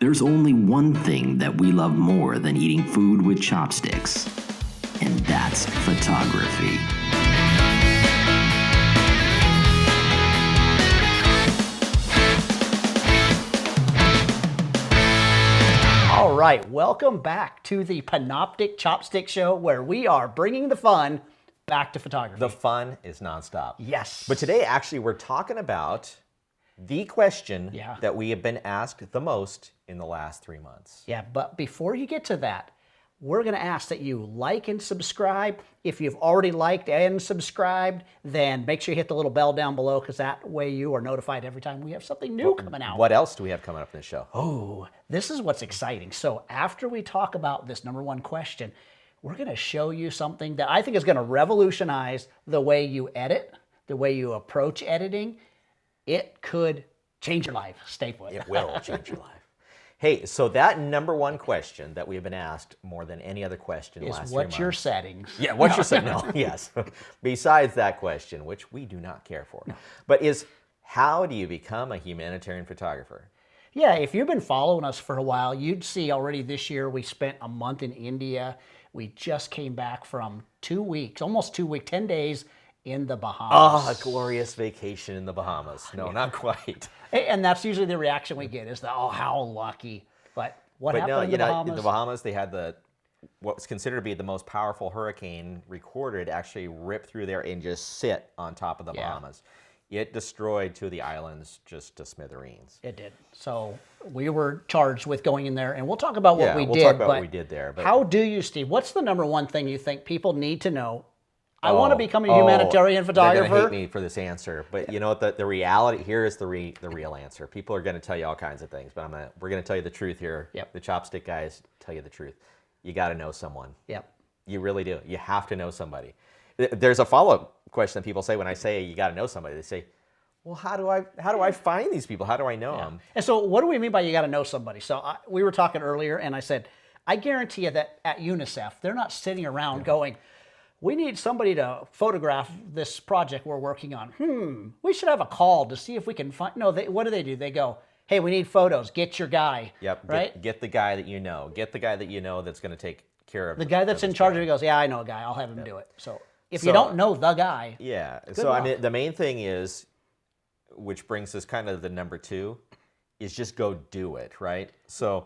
There's only one thing that we love more than eating food with chopsticks, and that's photography. All right, welcome back to the Panoptic Chopstick Show, where we are bringing the fun back to photography. The fun is nonstop. Yes. But today, actually, we're talking about the question that we have been asked the most in the last 3 months. Yeah, but before you get to that, we're going to ask that you like and subscribe. If you've already liked and subscribed, then make sure you hit the little bell down below, because that way you are notified every time we have something new coming out. What else do we have coming up in this show? Oh, this is what's exciting. So after we talk about this number one question, we're going to show you something that I think is going to revolutionize the way you edit, the way you approach editing. It could change your life. Stay put. It will change your life. Hey, so that number one question that we have been asked more than any other question in the last 3 months. What's your settings? Yeah, what's your settings? No, yes. Besides that question, which we do not care for, but is how do you become a humanitarian photographer? Yeah, if you've been following us for a while, you'd see already this year we spent a month in India. We just came back from 2 weeks, almost 2 weeks, 10 days in the Bahamas. Oh, a glorious vacation in the Bahamas. No, not quite. And that's usually the reaction we get is that, oh, how lucky. But what happened in the Bahamas? In the Bahamas, they had what was considered to be the most powerful hurricane recorded actually rip through there and just sit on top of the Bahamas. It destroyed two of the islands just to smithereens. It did. So we were charged with going in there, and we'll talk about what we did. We'll talk about what we did there. But how do you, Steve? What's the number one thing you think people need to know? I want to become a humanitarian photographer. They're going to hate me for this answer, but you know what? The reality here is the real answer. People are going to tell you all kinds of things, but we're going to tell you the truth here. Yep. The Chopstick Guys tell you the truth. You got to know someone. Yep. You really do. You have to know somebody. There's a follow-up question that people say when I say you got to know somebody. They say, "Well, how do I find these people? How do I know them?" And so, what do we mean by you got to know somebody? So we were talking earlier, and I said, I guarantee you that at UNICEF, they're not sitting around going, we need somebody to photograph this project we're working on. We should have a call to see if we can find. No, what do? They go, hey, we need photos. Get your guy. Yep. Right? Get the guy that you know. Get the guy that you know that's going to take care of the guy that's in charge of it. Goes, yeah, I know a guy. I'll have him do it. So if you don't know the guy, so luck. I mean, the main thing is, which brings us kind of the number two, is just go do it, right? So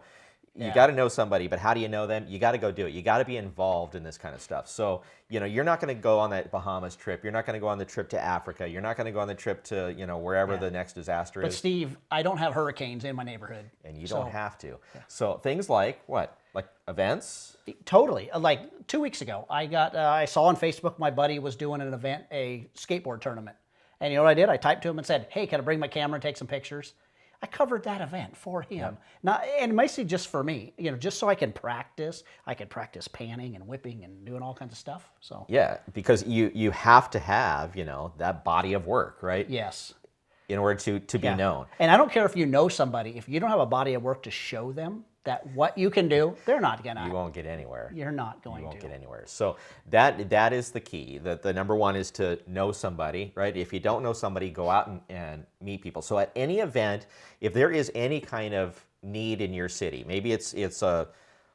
you got to know somebody, but how do you know them? You got to go do it. You got to be involved in this kind of stuff. So, you're not going to go on that Bahamas trip. You're not going to go on the trip to Africa. You're not going to go on the trip to, wherever the next disaster is. But Steve, I don't have hurricanes in my neighborhood. And you don't have to. Yeah. So things like what? Like events? Totally. Like 2 weeks ago, I saw on Facebook my buddy was doing an event, a skateboard tournament. And you know what I did? I typed to him and said, hey, can I bring my camera and take some pictures? I covered that event for him. Not, and mostly just for me, just so I can practice. I could practice panning and whipping and doing all kinds of stuff. So yeah, because you have to have, that body of work, right? Yes. In order to be known. And I don't care if you know somebody, if you don't have a body of work to show them that what you can do, they're not gonna. You won't get anywhere. You're not going to. You won't get anywhere. So that is the key. The number one is to know somebody, right? If you don't know somebody, go out and meet people. So at any event, if there is any kind of need in your city, maybe it's a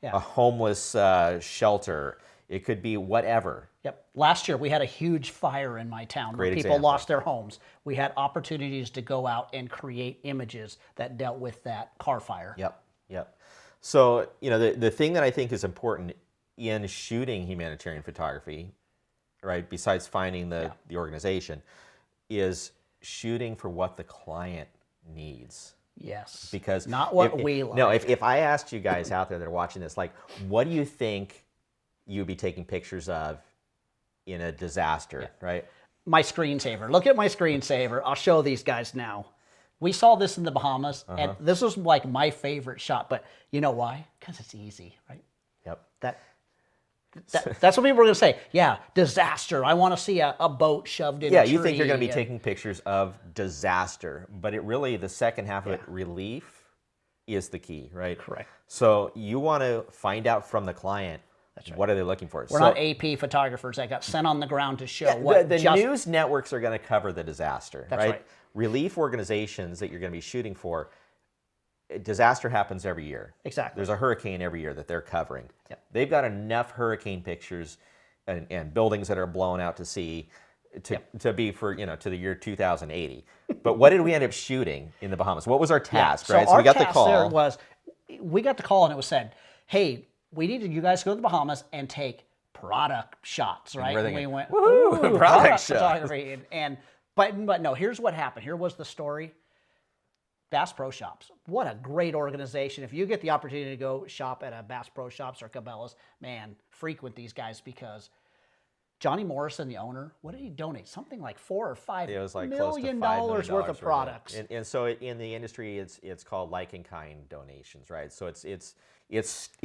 homeless shelter, it could be whatever. Yep. Last year we had a huge fire in my town where people lost their homes. We had opportunities to go out and create images that dealt with that car fire. Yep. So, the thing that I think is important in shooting humanitarian photography, right, besides finding the organization, is shooting for what the client needs. Yes. Because not what we like. No, if I asked you guys out there that are watching this, like, what do you think you'd be taking pictures of in a disaster, right? My screensaver. Look at my screensaver. I'll show these guys now. We saw this in the Bahamas, and this was like my favorite shot. But you know why? Because it's easy, right? Yep. That's what people are going to say. Yeah, disaster. I want to see a boat shoved in a tree. Yeah, you think you're going to be taking pictures of disaster, but the second half of it, relief, is the key, right? Correct. So you want to find out from the client, what are they looking for? We're not AP photographers that got sent on the ground to show what. The news networks are going to cover the disaster, right? Relief organizations that you're going to be shooting for, disaster happens every year. Exactly. There's a hurricane every year that they're covering. Yep. They've got enough hurricane pictures and buildings that are blown out to sea to be for, to the year 2080. But what did we end up shooting in the Bahamas? What was our task, right? So we got our the task call. there was, we got the call and it was said, hey, we needed you guys to go to the Bahamas and take product shots, right? And we went, woohoo, product shot. photography. But no, here's what happened. Here was the story. Bass Pro Shops. What a great organization. If you get the opportunity to go shop at a Bass Pro Shops or Cabela's, man, frequent these guys, because Johnny Morrison, the owner, what did he donate? Something like $4 or $5 It was like million close to $5 dollars worth of products. And so in the industry, it's called like in kind donations, right? So it's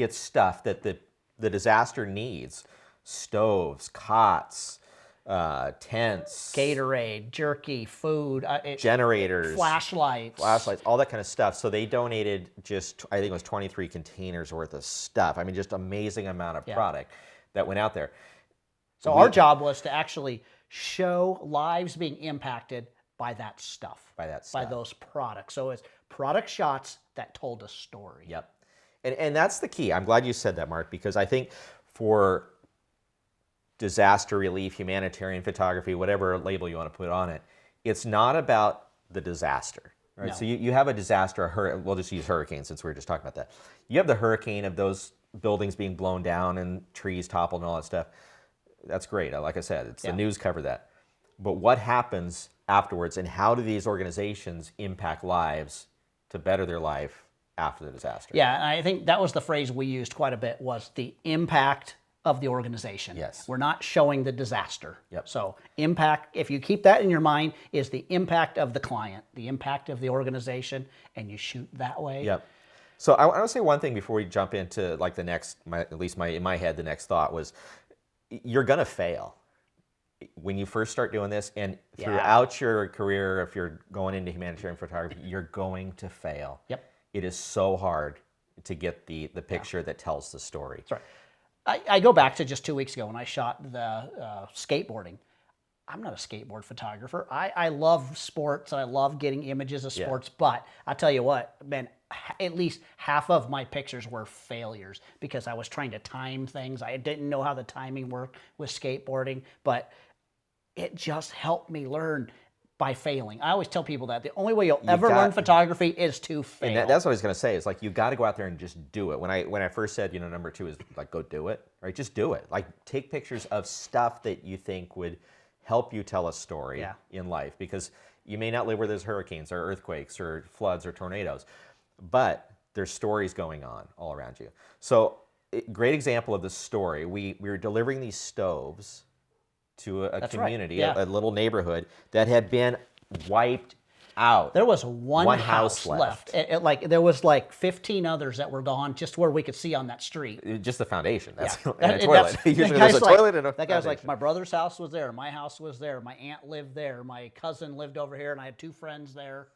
stuff that the disaster needs: stoves, cots, tents, Gatorade, jerky, food, generators, flashlights, all that kind of stuff. So they donated I think it was 23 containers worth of stuff. I mean, just amazing amount of product that went out there. So our job was to actually show lives being impacted by that stuff. By those products. So it's product shots that told a story. Yep. And that's the key. I'm glad you said that, Mark, because I think for disaster relief, humanitarian photography, whatever label you want to put on it, it's not about the disaster. Right? No. So you have a disaster, we'll just use hurricane since we were just talking about that. You have the hurricane of those buildings being blown down and trees toppled and all that stuff. That's great. Like I said, the news covered that. But what happens afterwards, and how do these organizations impact lives to better their life after the disaster? Yeah, and I think that was the phrase we used quite a bit, was the impact of the organization. Yes. We're not showing the disaster. Yep. So impact, if you keep that in your mind, is the impact of the client, the impact of the organization, and you shoot that way. Yep. So I want to say one thing before we jump into like the next, in my head, the next thought was, you're going to fail when you first start doing this, and throughout your career, if you're going into humanitarian photography, you're going to fail. Yep. It is so hard to get the picture that tells the story. That's right. I go back to just 2 weeks ago when I shot the skateboarding. I'm not a skateboard photographer. I love sports and I love getting images of sports, but I tell you what, man, at least half of my pictures were failures because I was trying to time things. I didn't know how the timing worked with skateboarding, but it just helped me learn by failing. I always tell people that the only way you'll ever learn photography is to fail. And that's what I was going to say. It's like, you've got to go out there and just do it. When I first said, number 2 is like, go do it, right? Just do it. Like, take pictures of stuff that you think would help you tell a story in life, because you may not live where there's hurricanes or earthquakes or floods or tornadoes, but there's stories going on all around you. So, great example of the story. We were delivering these stoves to a community, a little neighborhood that had been wiped out. There was one house left. There was like 15 others that were gone, just where we could see on that street. Just the foundation. That's and a toilet. Usually there's a toilet and a That guy's like, my brother's house was there, my house was there, my aunt lived there, my cousin lived over here, and I had 2 friends there.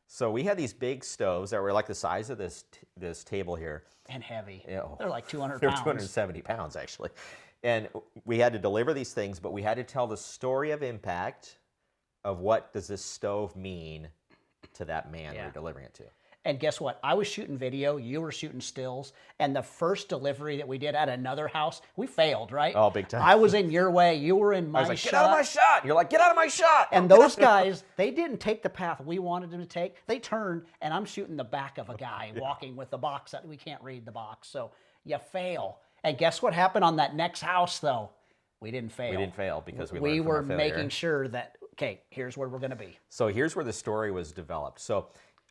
So we had these big stoves that were like the size of this table here. And heavy. Yeah. They're like 200 They're pounds. 270 pounds, actually. And we had to deliver these things, but we had to tell the story of impact of what does this stove mean to that man we're delivering it to. And guess what? I was shooting video, you were shooting stills, and the first delivery that we did at another house, we failed, right? Oh, big time. I was in your way, you were in my shot. I was like, get out of my shot! You're like, get out of my shot! And those guys, they didn't take the path we wanted them to take. They turned, and I'm shooting the back of a guy walking with the box that we can't read the box. So you fail. And guess what happened on that next house, though? We didn't fail. We didn't fail because we were making sure that, okay, here's where we're going to be. So here's where the story was developed. So,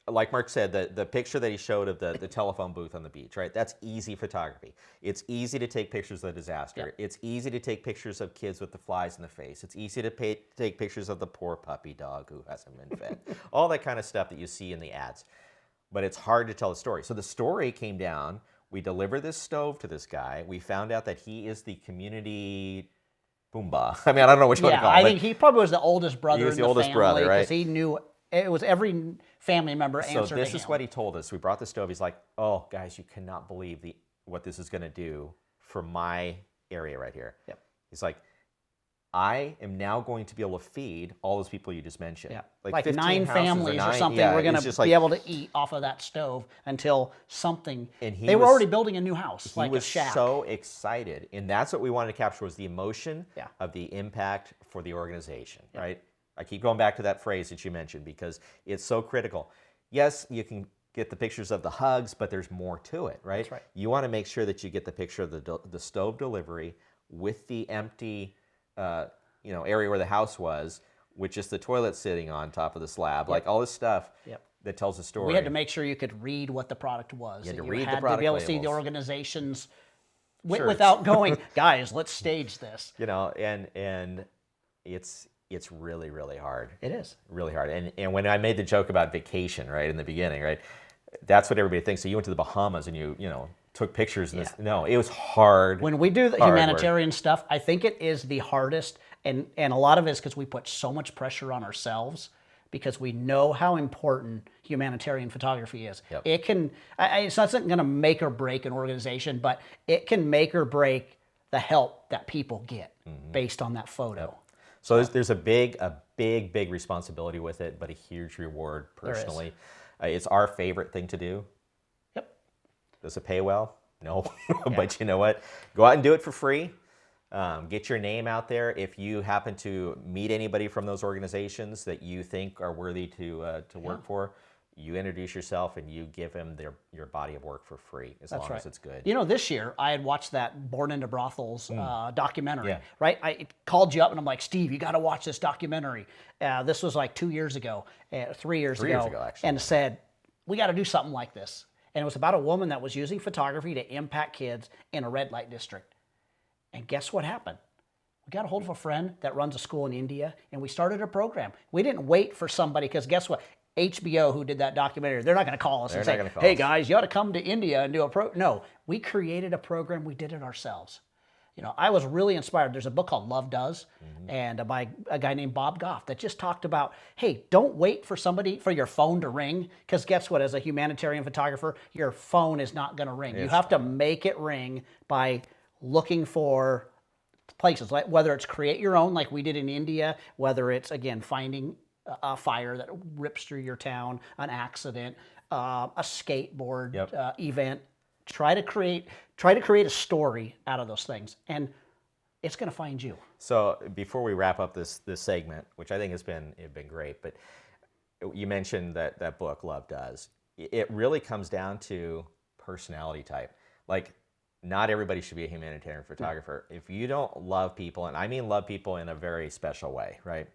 like Mark said, the picture that he showed of the telephone booth on the beach, right? That's easy photography. It's easy to take pictures of the disaster. Yeah. It's easy to take pictures of kids with the flies in the face. It's easy to take pictures of the poor puppy dog who hasn't been fed. All that kind of stuff that you see in the ads. But it's hard to tell the story. So the story came down. We delivered this stove to this guy. We found out that he is the community Boomba. I mean, I don't know what you want to call him. I think he probably was the oldest brother in the family. He was the oldest brother, right? Because he knew, it was every family member answered to him. So this is what he told us. We brought the stove. He's like, oh, guys, you cannot believe what this is going to do for my area right here. Yep. He's like, I am now going to be able to feed all those people you just mentioned. Yeah. Like 9 families or something. Yeah, we're going it's just to be able to eat off of that stove until something. And they were already building a new house, like he was a shack. so excited, and that's what we wanted to capture, was the emotion Yeah. of the impact for the organization, right? I keep going back to that phrase that you mentioned because it's so critical. Yes, you can get the pictures of the hugs, but there's more to it, right? That's right. You want to make sure that you get the picture of the stove delivery with the empty, area where the house was, with just the toilet sitting on top of the slab, like all this stuff that tells a story. We had to make sure you could read what the product was. You had to that read the had to product be able to see the labels. organizations Sure. without going, guys, let's stage this. And it's really, really hard. It is. Really hard. And when I made the joke about vacation, right, in the beginning, right, that's what everybody thinks. So you went to the Bahamas and you took pictures. And this. No, it was hard. When we do the humanitarian stuff, I think it is the hardest, and a lot of it is because we put so much pressure on ourselves because we know how important humanitarian photography is. Yep. It can, it's not going to make or break an organization, but it can make or break the help that people get based on that photo. Yep. So there's a big responsibility with it, but a huge reward personally. It's our favorite thing to do. Yep. Does it pay well? No, but you know what? Go out and do it for free. Get your name out there. If you happen to meet anybody from those organizations that you think are worthy to work for, you introduce yourself and you give them your body of work for free, as long as it's good. This year I had watched that Born into Brothels documentary, right? I called you up and I'm like, Steve, you got to watch this documentary. This was like 2 years ago, 3 years ago, actually. And said, we got to do something like this. And it was about a woman that was using photography to impact kids in a red light district. And guess what happened? We got a hold of a friend that runs a school in India, and we started a program. We didn't wait for somebody, because guess what? HBO, who did that documentary, they're not going to call us and say, hey guys, you ought to come to India and do a program. No, we created a program. We did it ourselves. I was really inspired. There's a book called Love Does, and by a guy named Bob Goff, that just talked about, hey, don't wait for your phone to ring, because guess what? As a humanitarian photographer, your phone is not going to ring. You have to make it ring by looking for places, like whether it's create your own, like we did in India, whether it's, again, finding a fire that rips through your town, an accident, a skateboard event. Try to create a story out of those things, and it's going to find you. So before we wrap up this segment, which I think has been great, but you mentioned that book, Love Does. It really comes down to personality type. Like, not everybody should be a humanitarian photographer. If you don't love people, and I mean love people in a very special way, right?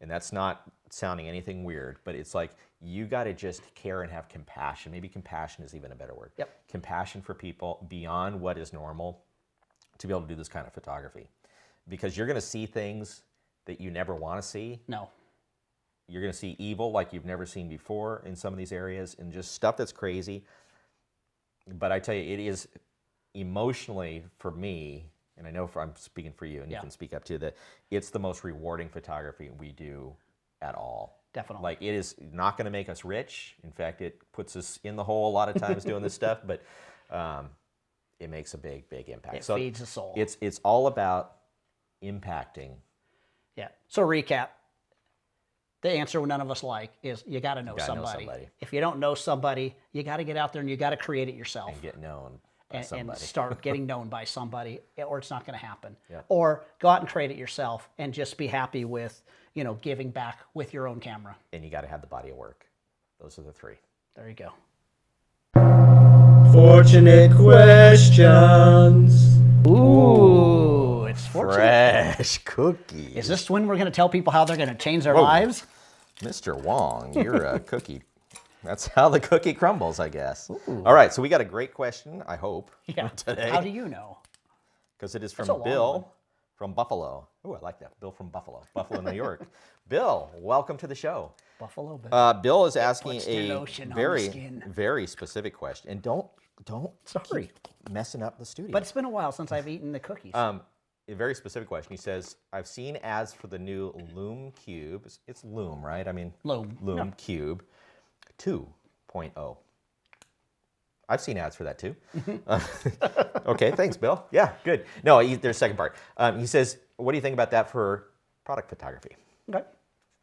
And that's not sounding anything weird, but it's like you got to just care and have compassion. Maybe compassion is even a better word. Yep. Compassion for people beyond what is normal to be able to do this kind of photography. Because you're going to see things that you never want to see. No. You're going to see evil like you've never seen before in some of these areas, and just stuff that's crazy. But I tell you, it is emotionally, for me, and I know I'm speaking for you, and you can speak up too, that it's the most rewarding photography we do at all. Definitely. Like, it is not going to make us rich. In fact, it puts us in the hole a lot of times doing this stuff, but it makes a big impact. It feeds the soul. It's all about impacting. Yeah. So recap. The answer none of us like is you got to know somebody. If you don't know somebody, you got to get out there and you got to create it yourself. And get known. And start getting known by somebody, or it's not going to happen. Yeah. Or go out and create it yourself and just be happy with, giving back with your own camera. And you got to have the body of work. Those are the three. There you go. Fortunate questions. Ooh, it's fortunate. Fresh cookies. Is this when we're going to tell people how they're going to change their lives? Mr. Wong, you're a cookie. That's how the cookie crumbles, I guess. Ooh. All right, so we got a great question, I hope, today. How do you know? Because it is from Bill from Buffalo. Oh, I like that. Bill from Buffalo, New York. Bill, welcome to the show. Buffalo Bill. Bill is asking a very specific question. And don't keep messing up the studio. But it's been a while since I've eaten the cookies. A very specific question. He says, I've seen ads for the new Lume Cube. It's Lume, right? I mean, Lume Cube 2.0. I've seen ads for that too. Okay, thanks, Bill. Yeah, good. No, there's a second part. He says what do you think about that for product photography? Okay.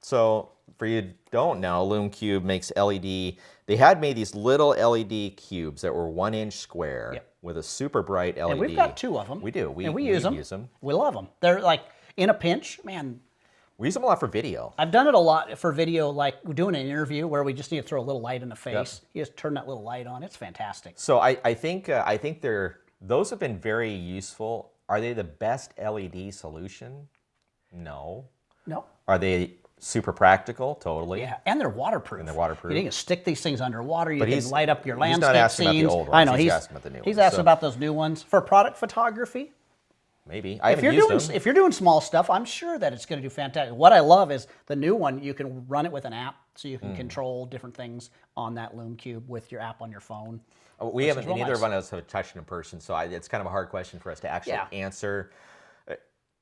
So for you who don't know, LumeCube makes LED. They had made these little LED cubes that were 1 inch square with a super bright LED. And we've got 2 of them. We do. We use them. Use them. We love them. They're like in a pinch, man. We use them a lot for video. I've done it a lot for video, like we're doing an interview where we just need to throw a little light in the face. You just turn that little light on. It's fantastic. So I think those have been very useful. Are they the best LED solution? No. No. Are they super practical? Totally. Yeah, and they're waterproof. And they're waterproof. You can stick these things underwater. You But can light up your he's not landscape asking about the scenes. old ones. I know He's asking about the new He's ones, asking so- about those new ones for product photography. Maybe. I haven't If used them. you're doing small stuff, I'm sure that it's going to do fantastic. What I love is the new one. You can run it with an app, so you can control different things on that LumeCube with your app on your phone. We haven't. real Neither nice. of us have touched it in person, so it's kind of a hard question for us to actually Yeah. answer.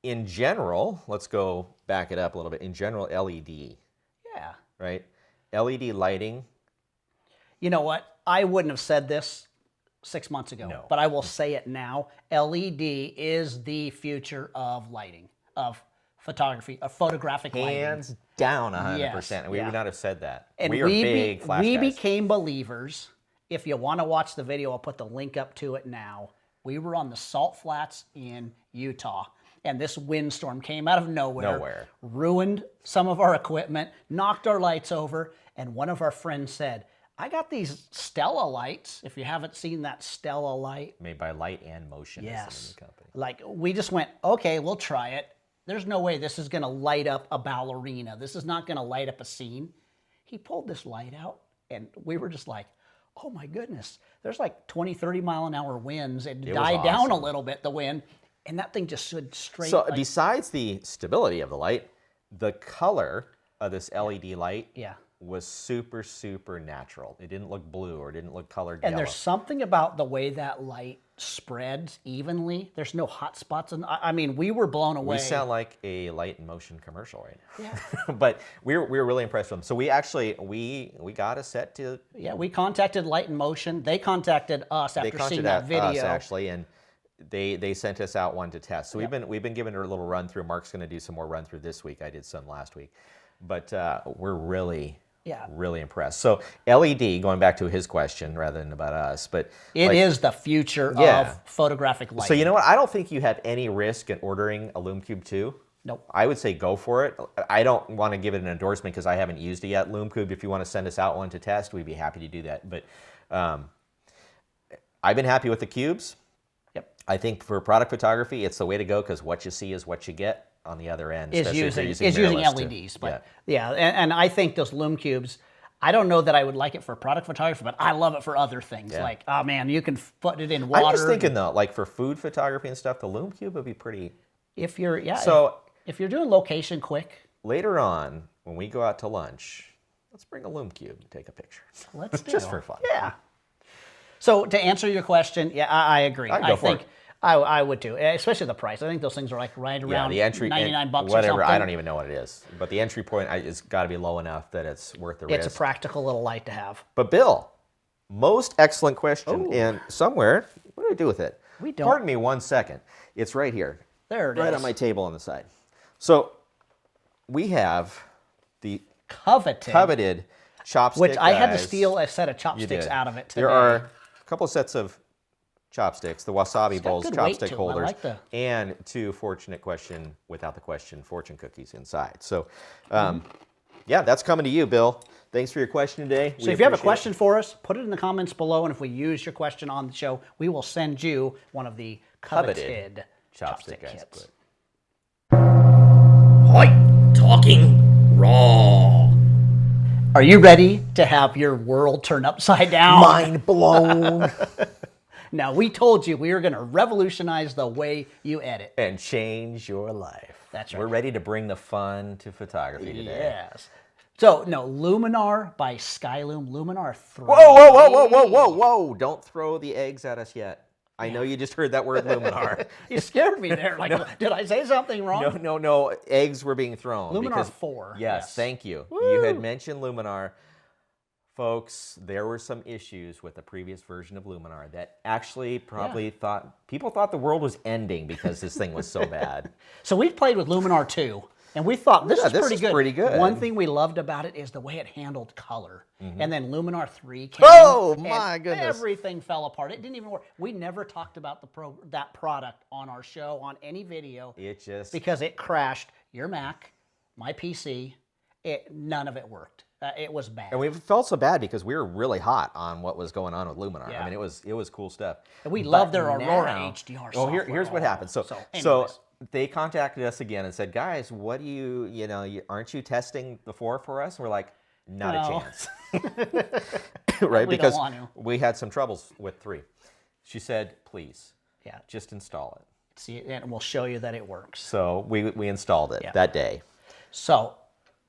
In general, let's go back it up a little bit. In general, LED, Yeah. right? LED lighting. You know what? I wouldn't have said this 6 months ago, No. but I will say it now. LED is the future of lighting, of photography, of photographic lighting. Hands down 100%. Yes, And we yeah. would not have said that. And we are big flash we guys. became believers. If you want to watch the video, I'll put the link up to it now. We were on the Salt Flats in Utah, and this windstorm came out of nowhere, ruined some of our equipment, knocked our lights over, and one of our friends said, I got these Stella lights. If you haven't seen that Stella light, Made by Light and Motion. Is the yes. name of the company. Like, we just went, okay, we'll try it. There's no way this is going to light up a ballerina. This is not going to light up a scene. He pulled this light out, and we were just like, oh my goodness. There's like 20, 30 mile an hour winds. It was died down a awesome. little bit, the wind, and that thing just stood straight. So like, besides the stability of the light, the color of this LED light yeah. was super, super natural. It didn't look blue or it didn't look colored And yellow. there's something about the way that light spreads evenly. There's no hot spots. I mean, we were blown away. We sound like a Light and Motion commercial right now. Yeah. But we were really impressed with them. So we actually, we got a set to... Yeah, we contacted Light and Motion. They contacted us They after seeing contacted that video. us actually, and they sent us out one to test. So we've been giving her a little run through. Mark's going to do some more run through this week. I did some last week. But we're really... Yeah. Really impressed. So LED, going back to his question rather than about us, but It is the future Yeah. of photographic lighting. so you know what? I don't think you have any risk in ordering a LumeCube 2. Nope. I would say go for it. I don't want to give it an endorsement because I haven't used it yet. LumeCube, if you want to send us out one to test, we'd be happy to do that. But I've been happy with the cubes. Yep. I think for product photography, it's the way to go because what you see is what you get on the other end. Is especially if you're using mirrorless too. LEDs, but yeah, and I think those LumeCubes. I don't know that I would like it for product photography, but I love it for other things. Yeah. Like, oh man, you can put it in water. I'm just thinking though, like for food photography and stuff, the LumeCube would be pretty. If you're So if you're doing location quick, later on, when we go out to lunch, let's bring a LumeCube and take a picture. let's do Just it. for fun. Yeah. So to answer your question, yeah, I agree. I'd go I for think it. I would too, especially the price. I think those things are like right Yeah, around the entry, $99 or whatever. something. I don't even know what it is, but the entry point has got to be low enough that it's worth the It's risk. a practical little light to have. But Bill, most excellent question, and somewhere, what do I do with it? We don't- Pardon me 1 second. It's right here. There it right is. on my table on the side. So we have the Coveted. Chopstick Which I had to Guys. steal a set of You chopsticks did. out of it today. There are a couple sets of chopsticks, the wasabi got bowls, good weight chopstick to 'em. I holders, like the- and 2 fortunate question without the question fortune cookies inside. So, yeah, that's coming to you, Bill. Thanks for your question today. So if you have a question for us, put it in the comments below, and if we use your question on the show, we will send you one of the coveted Chopstick chopstick Guys. kits. Hoi, talking raw. Are you ready to have your world turn upside down? Mind blown. Now, we told you we were going to revolutionize the way you edit. And change your life. That's right. We're ready to bring the fun to photography today. Yes. So, no, Luminar by Skylum, Luminar 3. Whoa. Don't throw the eggs at us yet. I know you just heard that word Luminar. You scared me there. Like, did I say something wrong? No. Eggs were being thrown. Luminar because- 4. Yes, thank you. You had mentioned Luminar Folks, there were some issues with the previous version of Luminar that actually probably people thought the world was ending because this thing was so bad. So we played with Luminar 2, and we thought this is pretty good. One thing we loved about it is the way it handled color. And then Luminar 3 came. Oh my goodness! Everything fell apart. It didn't even work. We never talked about that product on our show on any video. It just because it crashed your Mac, my PC. None of it worked. It was bad. And we felt so bad because we were really hot on what was going on with Luminar. Yeah. I mean, it was cool stuff. And we love their Aurora HDR software. Here's what happened. So anyways. they contacted us again and said, guys, what do you aren't you testing the 4 for us? And we're like, not a chance. Right? We because don't want to. we had some troubles with 3. She said, please, just install it. See, and we'll show you that it works. So we installed it that day. So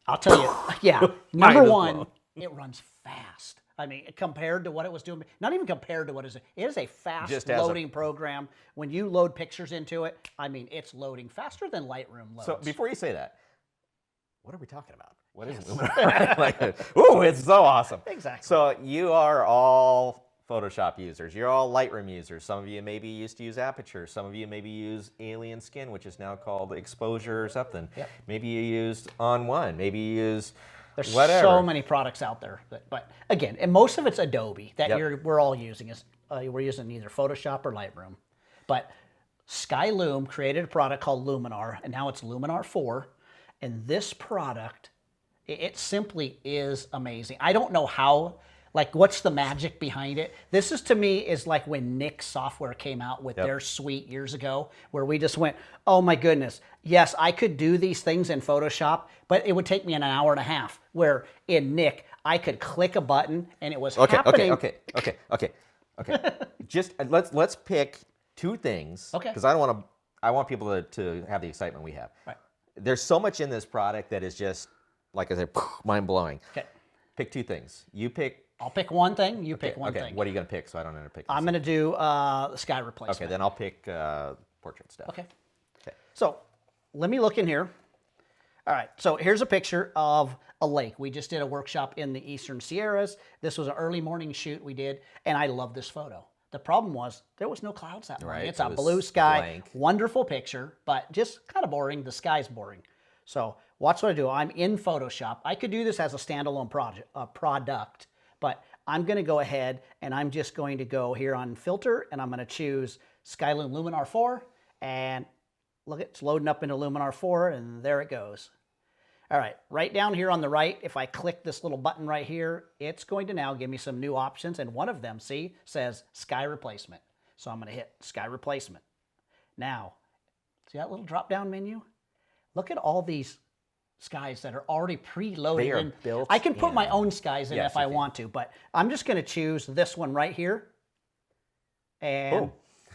I'll tell you, number one, it runs fast. I mean, compared to what it was doing, not even compared to what it is a fast loading program. When you load pictures into it, I mean, it's loading faster than Lightroom loads. So before you say that, what are we talking about? What is Luminar? Ooh, it's so awesome. Exactly. So you are all Photoshop users. You're all Lightroom users. Some of you maybe used to use Aperture. Some of you maybe use Alien Skin, which is now called Exposure or something. Yep. Maybe you used On One. Maybe you use There's whatever. so many products out there. But again, and most of it's Adobe that Yep. we're all using. We're using either Photoshop or Lightroom. But Skylum created a product called Luminar, and now it's Luminar 4. And this product, it simply is amazing. I don't know how, like, what's the magic behind it? This is, to me, is like when Nick Software came out with their suite years ago, where we just went, oh my goodness, yes, I could do these things in Photoshop, but it would take me an hour and a half, where in Nick, I could click a button and it was happening. Okay. Just let's pick 2 things. Okay. Because I want people to have the excitement we have. Right. There's so much in this product that is just, like I said, mind blowing. Okay. Pick 2 things. You pick. I'll pick one thing, you pick one thing. What are you going to pick so I don't end up picking? I'm going to do the sky replacement. Okay, then I'll pick portrait stuff. Okay. So let me look in here. All right, so here's a picture of a lake. We just did a workshop in the Eastern Sierras. This was an early morning shoot we did, and I love this photo. The problem was there was no clouds that morning. Right, It's it a was blue sky, blank. wonderful picture, but just kind of boring. The sky's boring. So watch what I do. I'm in Photoshop. I could do this as a standalone product, but I'm going to go ahead and I'm just going to go here on filter, and I'm going to choose Skylum Luminar 4, and look, it's loading up into Luminar 4, and there it goes. All right, right down here on the right, if I click this little button right here, it's going to now give me some new options, and one of them, see, says sky replacement. So I'm going to hit sky replacement. Now, see that little drop-down menu? Look at all these skies that are already preloaded. They are in. built I can put in. my own skies in Yes, if I you can. want to, but I'm just going to choose this one right here. And Boom.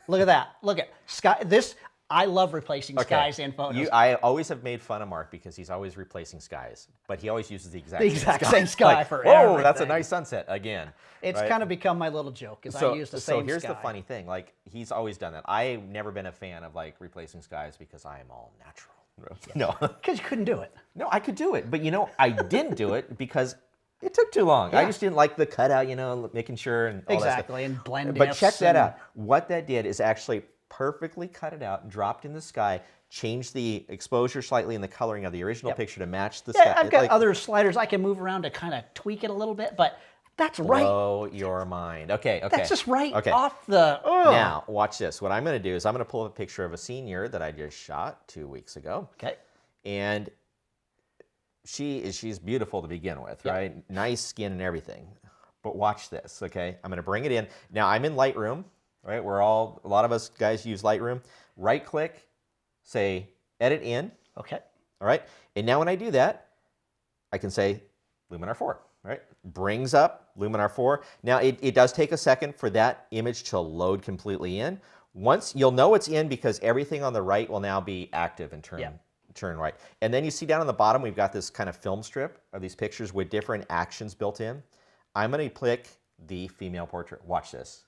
look at that. Look at sky. This, I love replacing skies in photos. I always have made fun of Mark because he's always replacing skies, but he always uses the exact same sky Like, for whoa, that's a everything. nice sunset again. It's right? kind of become my little joke, is I use the same So here's sky. the funny thing, like he's always done that. I've never been a fan of like replacing skies because I am all natural. No, Because you couldn't do it. no, I could do it, but I didn't do it because it took too long. I just didn't like the cutout, making sure and all that Exactly, and blend But ifs check that and- out. What that did is actually perfectly cut it out, dropped in the sky, changed the exposure slightly in the coloring of the original picture to match the sky. Yeah, I've got other sliders I can move around to kind of tweak it a little bit, but that's right. Blow your mind. Okay. That's just right Okay. off the... Oh. Now, watch this. What I'm going to do is I'm going to pull up a picture of a senior that I just shot 2 weeks ago. Okay. And she's beautiful to begin with, right? Nice skin and everything. But watch this, okay? I'm going to bring it in. Now, I'm in Lightroom, right? A lot of us guys use Lightroom. Right-click, say Edit In, Okay. all right? And now when I do that, I can say Luminar 4, right? Brings up Luminar 4. Now, it does take a second for that image to load completely in. Once, you'll know it's in because everything on the right will now be active and turn right. And then you see down on the bottom, we've got this kind of film strip of these pictures with different actions built in. I'm going to click the female portrait. Watch this.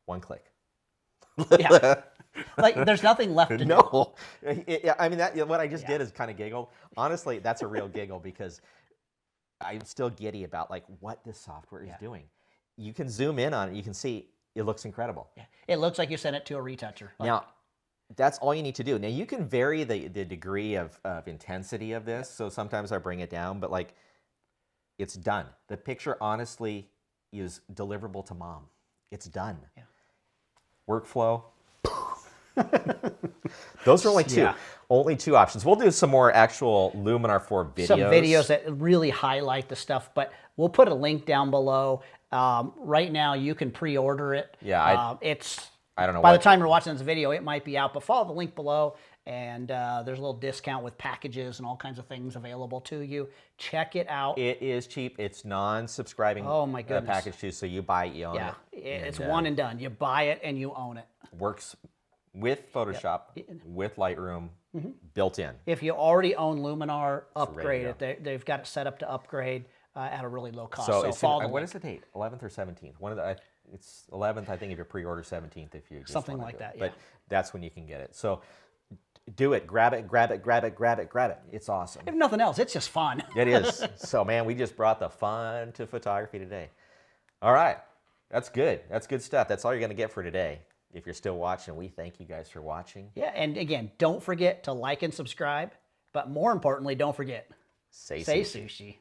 One click. Yeah. Like, there's nothing left to do. No. I mean, what I just did is kind of giggle. Honestly, that's a real giggle because I'm still giddy about like what this software is doing. You can zoom in on it. You can see it looks incredible. Yeah. It looks like you sent it to a retoucher. Like, Now, that's all you need to do. Now, you can vary the degree of intensity of this. So sometimes I bring it down, but like it's done. The picture honestly is deliverable to mom. It's done. Yeah. Workflow. Those are only two options. We'll do some more actual Luminar 4 videos. Some videos that really highlight the stuff, but we'll put a link down below. Right now, you can pre-order it. Yeah, I don't know. By the time you're watching this video, it might be out, but follow the link below, and there's a little discount with packages and all kinds of things available to you. Check it out. It is cheap. It's non-subscribing package too, so you buy it, you own it. Yeah, it's one and done. You buy it and you own it. Works with Photoshop, with Lightroom, built in. If you already own Luminar, upgrade it. They've got it set up to upgrade at a really low cost. So follow what is the date? 11th or 17th? It's 11th, I think, if you pre-order, 17th if you just something like that. But that's when you can get it. So do it. Grab it, grab it, grab it, grab it, grab it. It's awesome. If nothing else, it's just fun. It is. So, man, we just brought the fun to photography today. All right. That's good. That's good stuff. That's all you're going to get for today. If you're still watching, we thank you guys for watching. Yeah, and again, don't forget to like and subscribe. But more importantly, don't forget, say sushi.